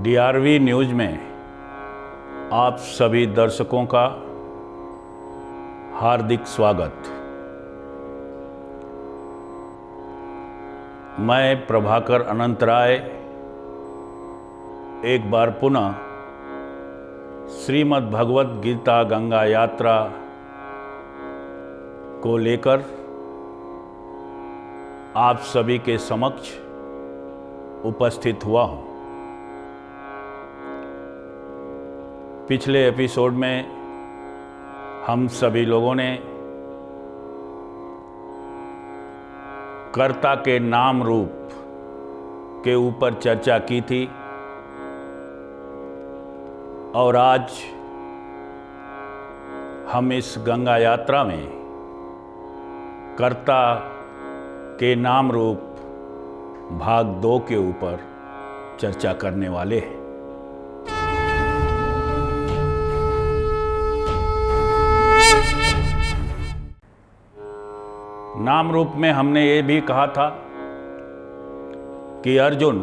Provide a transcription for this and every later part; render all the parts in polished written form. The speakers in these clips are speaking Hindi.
DRV न्यूज़ में आप सभी दर्शकों का हार्दिक स्वागत। मैं प्रभाकर अनंत राय एक बार पुनः श्रीमद् भगवत गीता गंगा यात्रा को लेकर आप सभी के समक्ष उपस्थित हुआ हूँ। पिछले एपिसोड में हम सभी लोगों ने कर्ता के नाम रूप के ऊपर चर्चा की थी और आज हम इस गंगा यात्रा में कर्ता के नाम रूप भाग 2 के ऊपर चर्चा करने वाले हैं। नाम रूप में हमने ये भी कहा था कि अर्जुन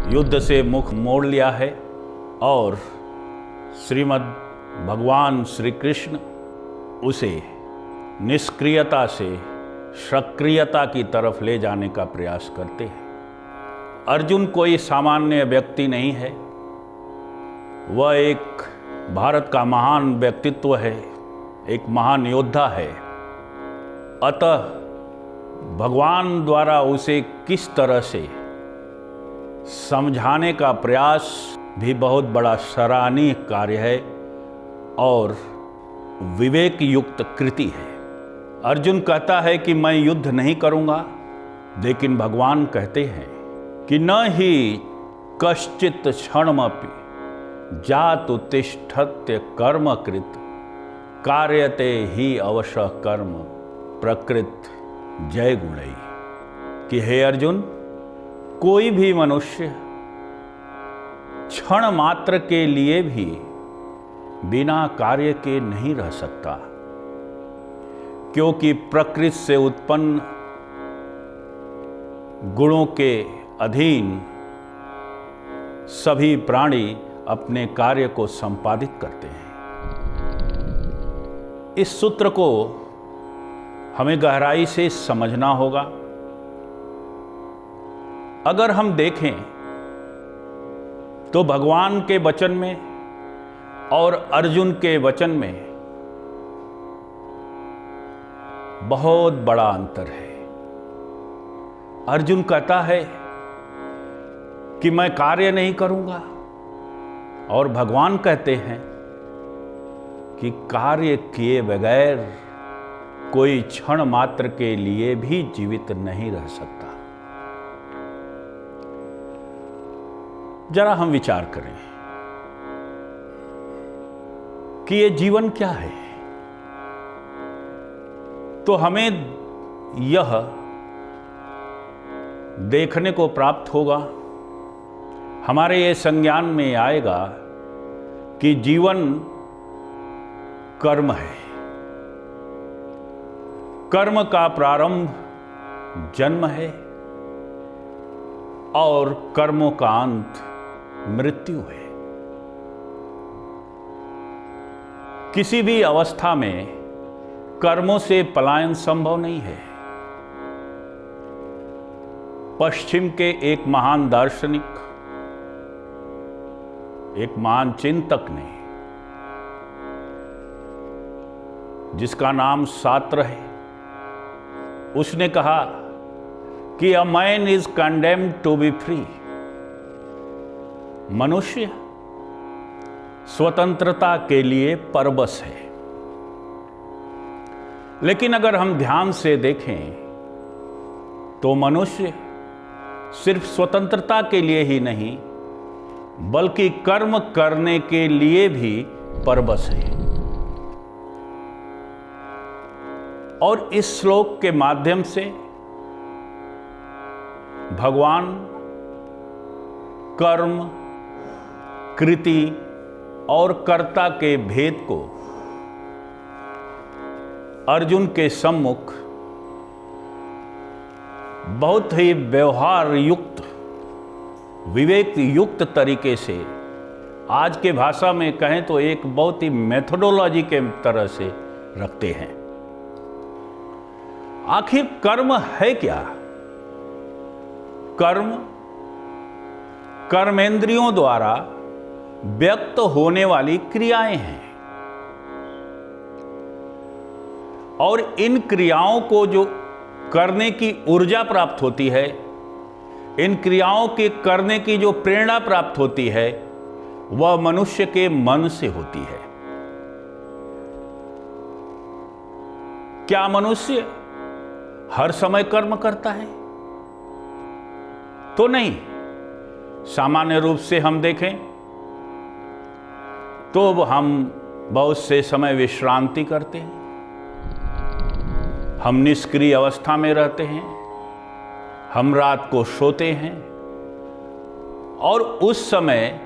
युद्ध से मुख मोड़ लिया है और श्रीमद् भगवान श्री कृष्ण उसे निष्क्रियता से सक्रियता की तरफ ले जाने का प्रयास करते हैं। अर्जुन कोई सामान्य व्यक्ति नहीं है, वह एक भारत का महान व्यक्तित्व है, एक महान योद्धा है। अतः भगवान द्वारा उसे किस तरह से समझाने का प्रयास भी बहुत बड़ा सराहनीय कार्य है और विवेक युक्त कृति है। अर्जुन कहता है कि मैं युद्ध नहीं करूंगा, लेकिन भगवान कहते हैं कि न ही कश्चित् क्षणमपि जातु तिष्ठत्य कर्मकृत कार्यते ही अवश्य कर्म प्रकृत जय गुणई। कि हे अर्जुन, कोई भी मनुष्य क्षण मात्र के लिए भी बिना कार्य के नहीं रह सकता, क्योंकि प्रकृति से उत्पन्न गुणों के अधीन सभी प्राणी अपने कार्य को संपादित करते हैं। इस सूत्र को हमें गहराई से समझना होगा। अगर हम देखें तो भगवान के वचन में और अर्जुन के वचन में बहुत बड़ा अंतर है। अर्जुन कहता है कि मैं कार्य नहीं करूंगा और भगवान कहते हैं कि कार्य किए बगैर कोई क्षण मात्र के लिए भी जीवित नहीं रह सकता। जरा हम विचार करें कि ये जीवन क्या है, तो हमें यह देखने को प्राप्त होगा, हमारे ये संज्ञान में आएगा कि जीवन कर्म है। कर्म का प्रारंभ जन्म है और कर्मों का अंत मृत्यु है। किसी भी अवस्था में कर्मों से पलायन संभव नहीं है। पश्चिम के एक महान दार्शनिक, एक महान चिंतक ने, जिसका नाम सात्र है, उसने कहा कि a man is condemned to be free. मनुष्य स्वतंत्रता के लिए परवश है। लेकिन अगर हम ध्यान से देखें तो मनुष्य सिर्फ स्वतंत्रता के लिए ही नहीं, बल्कि कर्म करने के लिए भी परवश है। और इस श्लोक के माध्यम से भगवान कर्म, कृति और कर्ता के भेद को अर्जुन के सम्मुख बहुत ही व्यवहार युक्त विवेक युक्त तरीके से, आज के भाषा में कहें तो एक बहुत ही मेथोडोलॉजी के तरह से रखते हैं। आखिर कर्म है क्या? कर्म कर्मेंद्रियों द्वारा व्यक्त होने वाली क्रियाएं हैं, और इन क्रियाओं को जो करने की ऊर्जा प्राप्त होती है, इन क्रियाओं के करने की जो प्रेरणा प्राप्त होती है, वह मनुष्य के मन से होती है। क्या मनुष्य हर समय कर्म करता है? तो नहीं। सामान्य रूप से हम देखें तो हम बहुत से समय विश्रांति करते हैं, हम निष्क्रिय अवस्था में रहते हैं, हम रात को सोते हैं, और उस समय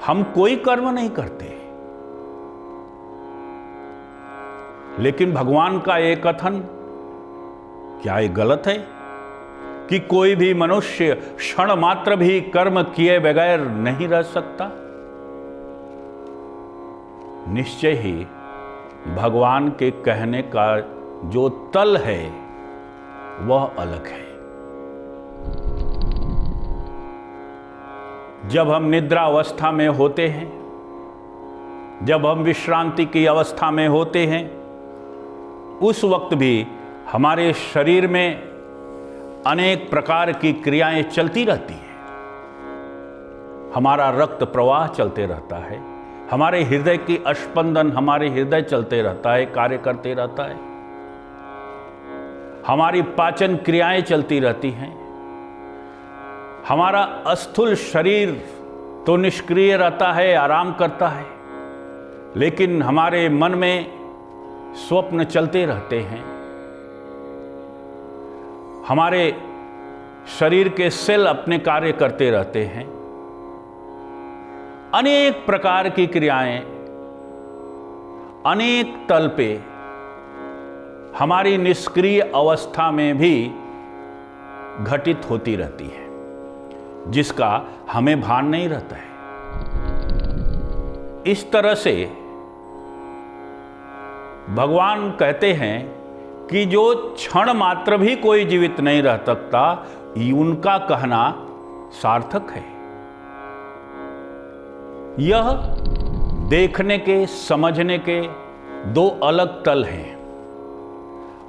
हम कोई कर्म नहीं करते। लेकिन भगवान का ये कथन क्या ये गलत है कि कोई भी मनुष्य क्षण मात्र भी कर्म किए बगैर नहीं रह सकता? निश्चय ही भगवान के कहने का जो तल है वह अलग है। जब हम निद्रा अवस्था में होते हैं, जब हम विश्रांति की अवस्था में होते हैं, उस वक्त भी हमारे शरीर में अनेक प्रकार की क्रियाएं चलती रहती हैं। हमारा रक्त प्रवाह चलते रहता है, हमारे हृदय की स्पंदन, हमारे हृदय चलते रहता है, कार्य करते रहता है, हमारी पाचन क्रियाएं चलती रहती हैं। हमारा स्थूल शरीर तो निष्क्रिय रहता है, आराम करता है, लेकिन हमारे मन में स्वप्न चलते रहते हैं। हमारे शरीर के सेल अपने कार्य करते रहते हैं। अनेक प्रकार की क्रियाएं अनेक तल पे हमारी निष्क्रिय अवस्था में भी घटित होती रहती है, जिसका हमें भान नहीं रहता है। इस तरह से भगवान कहते हैं कि जो क्षण मात्र भी कोई जीवित नहीं रह सकता, उनका कहना सार्थक है। यह देखने के, समझने के दो अलग तल हैं।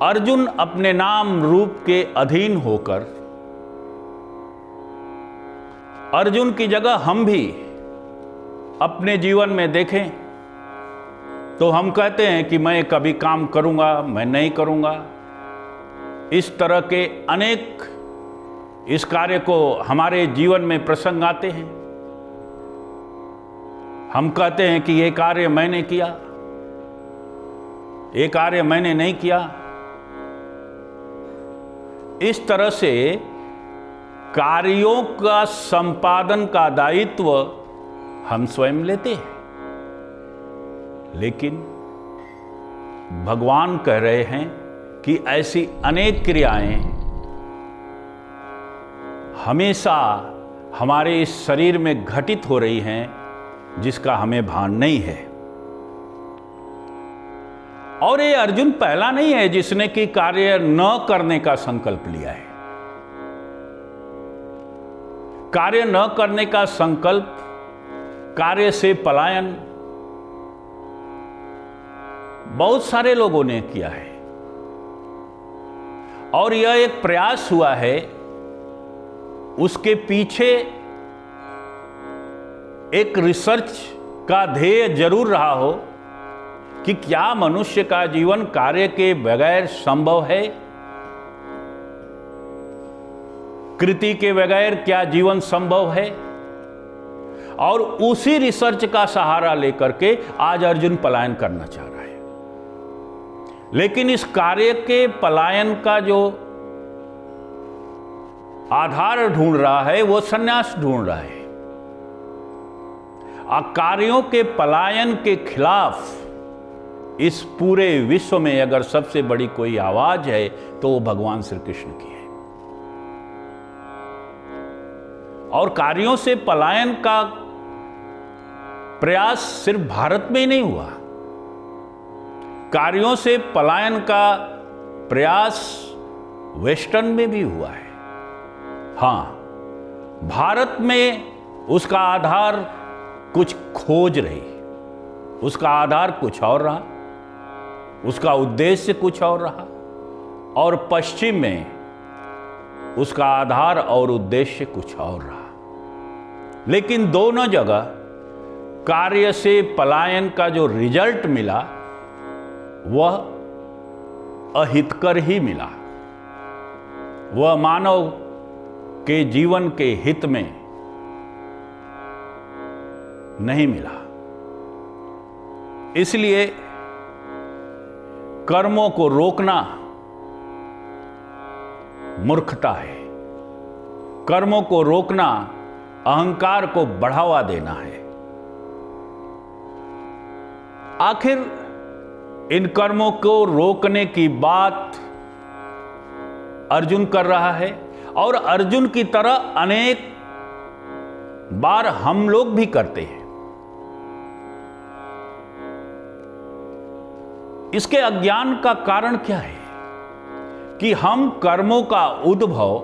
अर्जुन अपने नाम रूप के अधीन होकर, अर्जुन की जगह हम भी अपने जीवन में देखें तो हम कहते हैं कि मैं कभी काम करूंगा, मैं नहीं करूंगा। इस तरह के अनेक इस कार्य को हमारे जीवन में प्रसंग आते हैं। हम कहते हैं कि ये कार्य मैंने किया, ये कार्य मैंने नहीं किया। इस तरह से कार्यों का संपादन का दायित्व हम स्वयं लेते हैं। लेकिन भगवान कह रहे हैं कि ऐसी अनेक क्रियाएं हमेशा हमारे इस शरीर में घटित हो रही हैं, जिसका हमें भान नहीं है। और ये अर्जुन पहला नहीं है जिसने कि कार्य न करने का संकल्प लिया है। कार्य न करने का संकल्प, कार्य से पलायन बहुत सारे लोगों ने किया है, और यह एक प्रयास हुआ है। उसके पीछे एक रिसर्च का ध्येय जरूर रहा हो कि क्या मनुष्य का जीवन कार्य के बगैर संभव है? कृति के बगैर क्या जीवन संभव है? और उसी रिसर्च का सहारा लेकर के आज अर्जुन पलायन करना चाह रहा है। लेकिन इस कार्य के पलायन का जो आधार ढूंढ रहा है, वो संन्यास ढूंढ रहा है। कार्यों के पलायन के खिलाफ इस पूरे विश्व में अगर सबसे बड़ी कोई आवाज है तो वो भगवान श्री कृष्ण की है। और कार्यों से पलायन का प्रयास सिर्फ भारत में ही नहीं हुआ, कार्यों से पलायन का प्रयास वेस्टर्न में भी हुआ है। हां, भारत में उसका आधार कुछ खोज रही, उसका आधार कुछ और रहा, उसका उद्देश्य कुछ और रहा, और पश्चिम में उसका आधार और उद्देश्य कुछ और रहा। लेकिन दोनों जगह कार्य से पलायन का जो रिजल्ट मिला वह अहितकर ही मिला, वह मानव के जीवन के हित में नहीं मिला। इसलिए कर्मों को रोकना मूर्खता है, कर्मों को रोकना अहंकार को बढ़ावा देना है। आखिर इन कर्मों को रोकने की बात अर्जुन कर रहा है, और अर्जुन की तरह अनेक बार हम लोग भी करते हैं। इसके अज्ञान का कारण क्या है कि हम कर्मों का उद्भव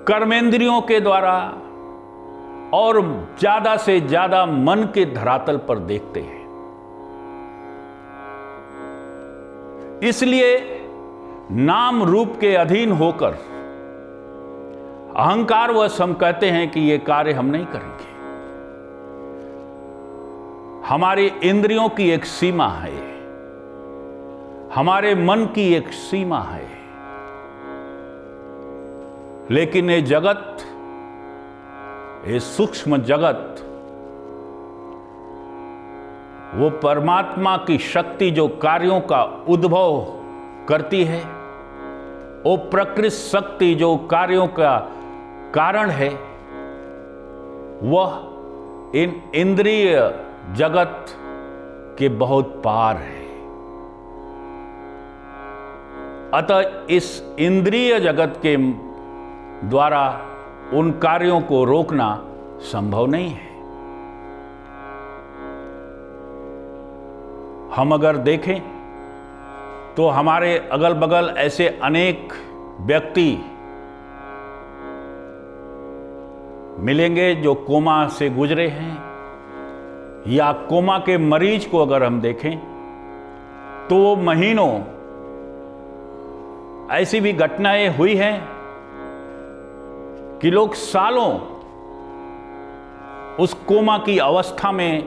कर्मेंद्रियों के द्वारा और ज्यादा से ज्यादा मन के धरातल पर देखते हैं। इसलिए नाम रूप के अधीन होकर अहंकार व सम कहते हैं कि यह कार्य हम नहीं करेंगे। हमारी इंद्रियों की एक सीमा है, हमारे मन की एक सीमा है, लेकिन ये जगत, ये सूक्ष्म जगत, वो परमात्मा की शक्ति जो कार्यों का उद्भव करती है, वो प्रकृति शक्ति जो कार्यों का कारण है, वह इन इंद्रिय जगत के बहुत पार है। अतः इस इंद्रिय जगत के द्वारा उन कार्यों को रोकना संभव नहीं है। हम अगर देखें तो हमारे अगल बगल ऐसे अनेक व्यक्ति मिलेंगे जो कोमा से गुजरे हैं, या कोमा के मरीज को अगर हम देखें तो वो महीनों ऐसी भी घटनाएं हुई हैं कि लोग सालों उस कोमा की अवस्था में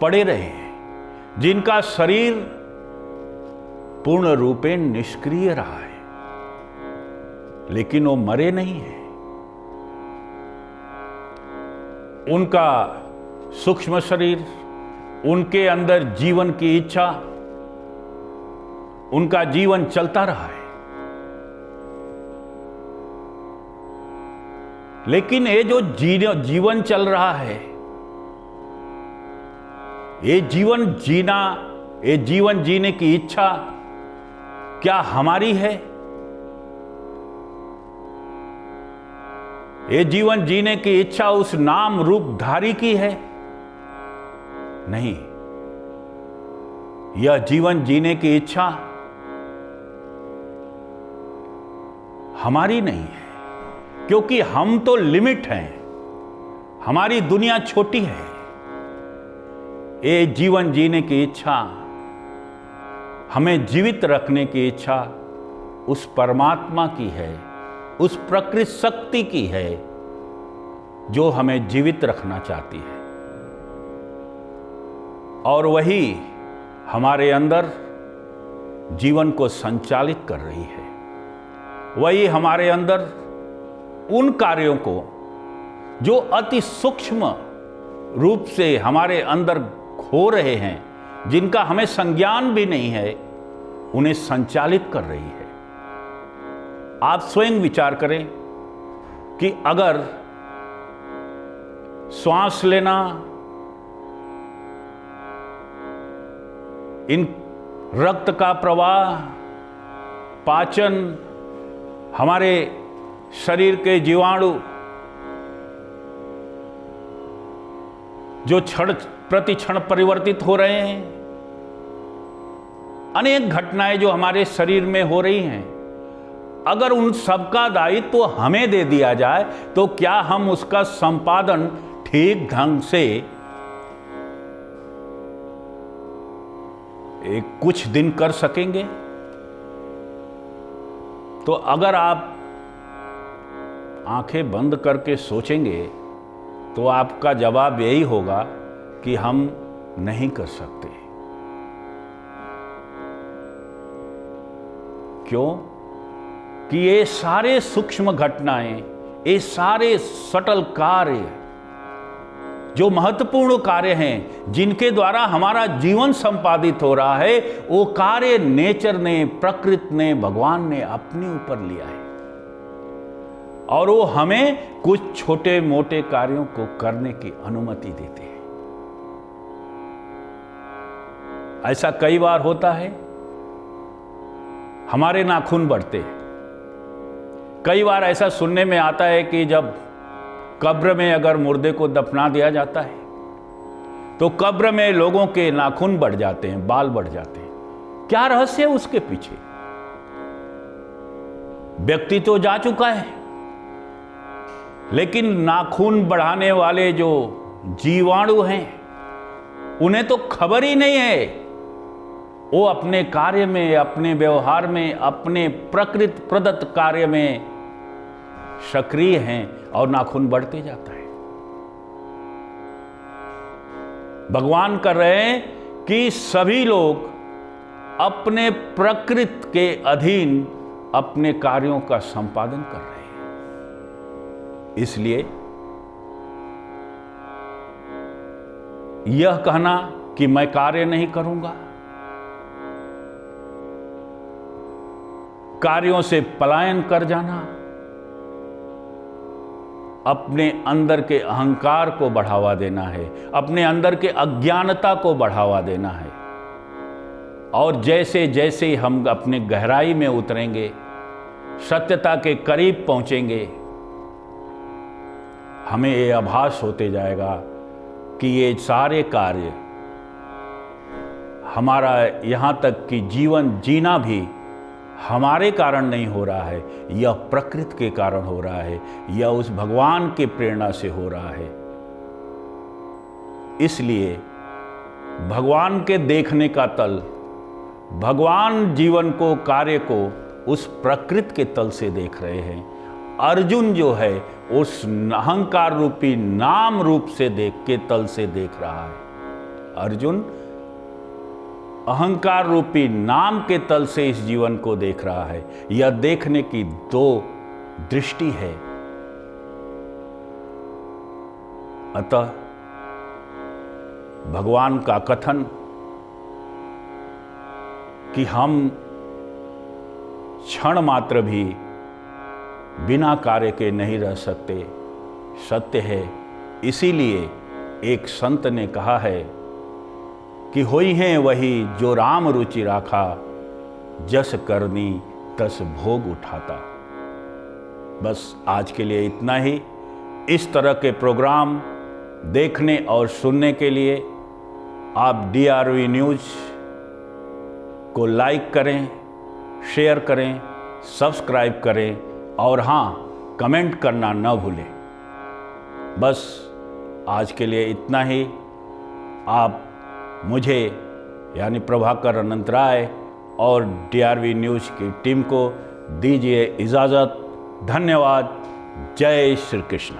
पड़े रहे हैं, जिनका शरीर पूर्ण रूपेण निष्क्रिय रहा है, लेकिन वो मरे नहीं है। उनका सूक्ष्म शरीर, उनके अंदर जीवन की इच्छा, उनका जीवन चलता रहा है। लेकिन ये जो जीवन चल रहा है, ये जीवन जीना, ये जीवन जीने की इच्छा क्या हमारी है? ये जीवन जीने की इच्छा उस नाम रूपधारी की है? नहीं, यह जीवन जीने की इच्छा हमारी नहीं है, क्योंकि हम तो लिमिट हैं, हमारी दुनिया छोटी है। ये जीवन जीने की इच्छा, हमें जीवित रखने की इच्छा उस परमात्मा की है, उस प्रकृति शक्ति की है जो हमें जीवित रखना चाहती है, और वही हमारे अंदर जीवन को संचालित कर रही है। वही हमारे अंदर उन कार्यों को जो अति सूक्ष्म रूप से हमारे अंदर हो रहे हैं, जिनका हमें संज्ञान भी नहीं है, उन्हें संचालित कर रही है। आप स्वयं विचार करें कि अगर श्वास लेना, इन रक्त का प्रवाह, पाचन, हमारे शरीर के जीवाणु जो क्षण प्रति क्षण परिवर्तित हो रहे हैं, अनेक घटनाएं जो हमारे शरीर में हो रही हैं, अगर उन सबका दायित्व तो हमें दे दिया जाए तो क्या हम उसका संपादन ठीक ढंग से कुछ दिन कर सकेंगे? तो अगर आप आंखें बंद करके सोचेंगे तो आपका जवाब यही होगा कि हम नहीं कर सकते। क्यों? कि ये सारे सूक्ष्म घटनाएं, ये सारे सटल कार्य, जो महत्वपूर्ण कार्य हैं, जिनके द्वारा हमारा जीवन संपादित हो रहा है, वो कार्य नेचर ने, प्रकृति ने, भगवान ने अपने ऊपर लिया है और वो हमें कुछ छोटे मोटे कार्यों को करने की अनुमति देते हैं। ऐसा कई बार होता है, हमारे नाखून बढ़ते हैं। कई बार ऐसा सुनने में आता है कि जब कब्र में अगर मुर्दे को दफना दिया जाता है तो कब्र में लोगों के नाखून बढ़ जाते हैं, बाल बढ़ जाते हैं। क्या रहस्य है उसके पीछे? व्यक्ति तो जा चुका है, लेकिन नाखून बढ़ाने वाले जो जीवाणु हैं उन्हें तो खबर ही नहीं है। वो अपने कार्य में, अपने व्यवहार में, अपने प्रकृति प्रदत्त कार्य में सक्रिय हैं और नाखून बढ़ते जाता है। भगवान कर रहे हैं कि सभी लोग अपने प्रकृति के अधीन अपने कार्यों का संपादन कर रहे हैं। इसलिए यह कहना कि मैं कार्य नहीं करूंगा, कार्यों से पलायन कर जाना, अपने अंदर के अहंकार को बढ़ावा देना है, अपने अंदर के अज्ञानता को बढ़ावा देना है। और जैसे जैसे हम अपने गहराई में उतरेंगे, सत्यता के करीब पहुंचेंगे, हमें ये आभास होते जाएगा कि ये सारे कार्य, हमारा यहां तक कि जीवन जीना भी हमारे कारण नहीं हो रहा है, यह प्रकृति के कारण हो रहा है, यह उस भगवान के प्रेरणा से हो रहा है। इसलिए भगवान के देखने का तल, भगवान जीवन को, कार्य को उस प्रकृति के तल से देख रहे हैं। अर्जुन जो है उस अहंकार रूपी नाम रूप से देख के तल से देख रहा है। अर्जुन अहंकार रूपी नाम के तल से इस जीवन को देख रहा है। यह देखने की दो दृष्टि है। अतः भगवान का कथन कि हम क्षण मात्र भी बिना कार्य के नहीं रह सकते, सत्य है। इसीलिए एक संत ने कहा है कि होई हैं वही जो राम रुचि राखा, जस करनी तस भोग उठाता। बस आज के लिए इतना ही। इस तरह के प्रोग्राम देखने और सुनने के लिए आप DRV न्यूज़ को लाइक करें, शेयर करें, सब्सक्राइब करें और हाँ, कमेंट करना न भूलें। बस आज के लिए इतना ही। आप मुझे यानी प्रभाकर अनंत राय और DRV न्यूज़ की टीम को दीजिए इजाज़त। धन्यवाद। जय श्री कृष्ण।